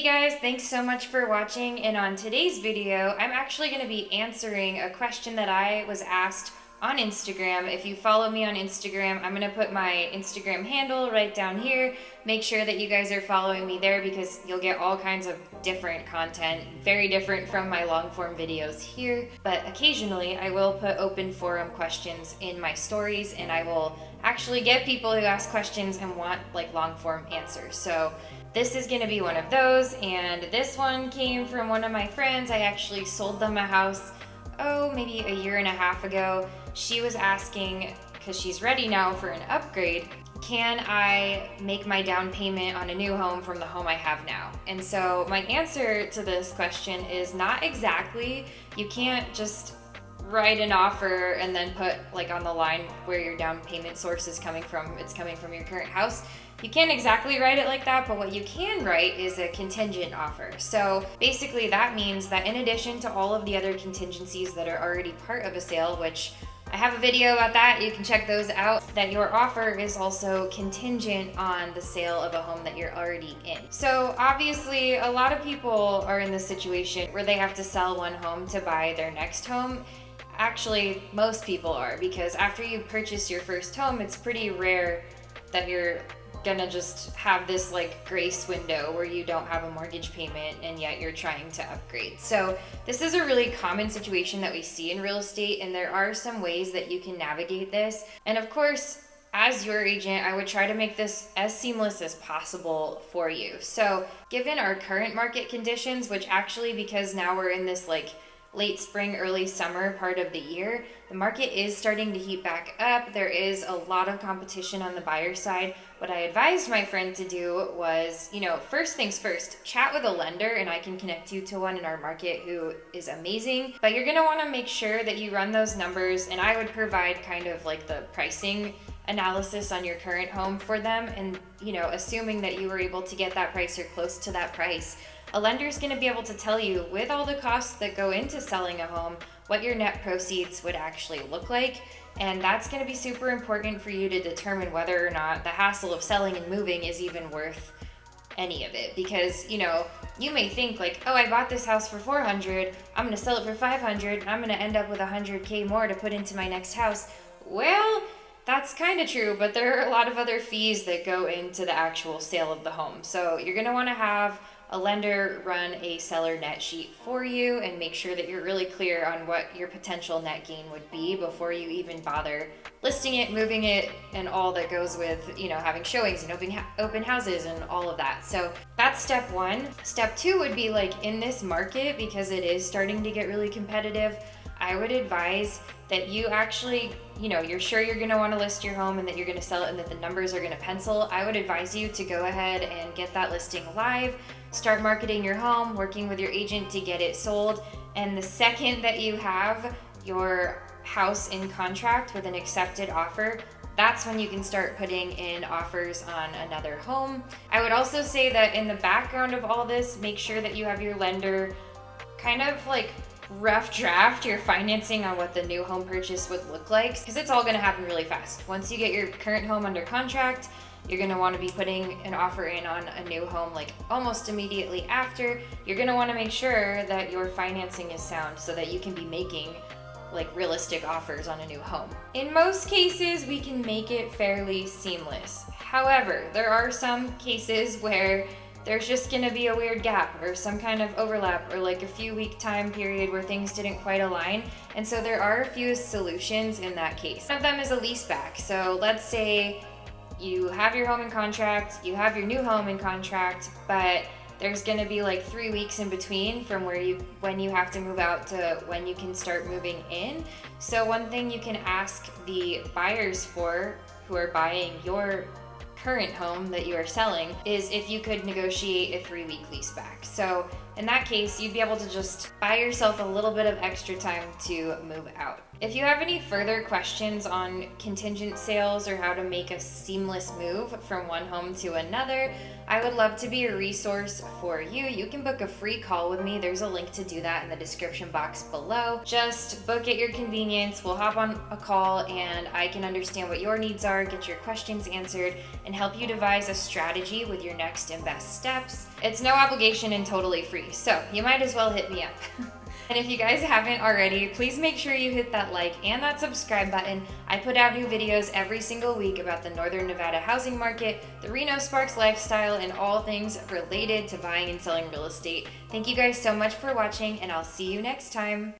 Hey guys, thanks so much for watching, and on today's video I'm actually going to be answering a question that I was asked on Instagram. If you follow me on Instagram, I'm going to put my Instagram handle right down here. Make sure that you guys are following me there because you'll get all kinds of different content, very different from my long form videos here, but occasionally I will put open forum questions in my stories, and I will actually get people who ask questions and want like long form answers. So this is going to be one of those, and this one came from one of my friends. I actually sold them a house, maybe a year and a half ago. She was asking, because she's ready now for an upgrade, can I make my down payment on a new home from the home I have now? And so my answer to this question is not exactly. You can't just write an offer and then put like on the line where your down payment source is coming from. It's coming from your current house. You can't exactly write it like that, but what you can write is a contingent offer. So basically that means that in addition to all of the other contingencies that are already part of a sale, which I have a video about that, you can check those out, that your offer is also contingent on the sale of a home that you're already in. So obviously a lot of people are in this situation where they have to sell one home to buy their next home. Actually, most people are, because after you purchase your first home, it's pretty rare that you're gonna just have this like grace window where you don't have a mortgage payment and yet you're trying to upgrade. So this is a really common situation that we see in real estate, and there are some ways that you can navigate this. And of course, as your agent, I would try to make this as seamless as possible for you. So given our current market conditions, which actually, because now we're in this like late spring, early summer part of the year, the market is starting to heat back up. There is a lot of competition on the buyer side. What I advised my friend to do was, first things first, chat with a lender, and I can connect you to one in our market who is amazing. But you're gonna wanna make sure that you run those numbers, and I would provide kind of like the pricing analysis on your current home for them. And, assuming that you were able to get that price or close to that price, a lender is going to be able to tell you, with all the costs that go into selling a home, what your net proceeds would actually look like. And that's going to be super important for you to determine whether or not the hassle of selling and moving is even worth any of it. Because, you may think like, I bought this house for $400, I'm going to sell it for $500, and I'm going to end up with $100K more to put into my next house. Well, that's kind of true, but there are a lot of other fees that go into the actual sale of the home. So you're going to want to have a lender run a seller net sheet for you and make sure that you're really clear on what your potential net gain would be before you even bother listing it, moving it, and all that goes with, having showings and open houses and all of that. So that's step one. Step two would be like, in this market, because it is starting to get really competitive, I would advise that you actually, you're sure you're going to want to list your home and that you're going to sell it and that the numbers are going to pencil. I would advise you to go ahead and get that listing live, start marketing your home, working with your agent to get it sold. And the second that you have your house in contract with an accepted offer, that's when you can start putting in offers on another home. I would also say that in the background of all this, make sure that you have your lender kind of like rough draft your financing on what the new home purchase would look like, because it's all going to happen really fast. Once you get your current home under contract, you're going to want to be putting an offer in on a new home like almost immediately after. You're going to want to make sure that your financing is sound so that you can be making like realistic offers on a new home. In most cases, we can make it fairly seamless. However, there are some cases where there's just gonna be a weird gap or some kind of overlap or like a few week time period where things didn't quite align. And so there are a few solutions in that case. One of them is a leaseback. So let's say you have your home in contract, you have your new home in contract, but there's gonna be like 3 weeks in between from when you have to move out to when you can start moving in. So one thing you can ask the buyers for who are buying your current home that you are selling is if you could negotiate a 3-week lease back. So in that case, you'd be able to just buy yourself a little bit of extra time to move out. If you have any further questions on contingent sales or how to make a seamless move from one home to another, I would love to be a resource for you. You can book a free call with me. There's a link to do that in the description box below. Just book at your convenience. We'll hop on a call and I can understand what your needs are, get your questions answered, and help you devise a strategy with your next and best steps. It's no obligation and totally free, so you might as well hit me up. And if you guys haven't already, please make sure you hit that like and that subscribe button. I put out new videos every single week about the Northern Nevada housing market, the Reno Sparks lifestyle, and all things related to buying and selling real estate. Thank you guys so much for watching, and I'll see you next time.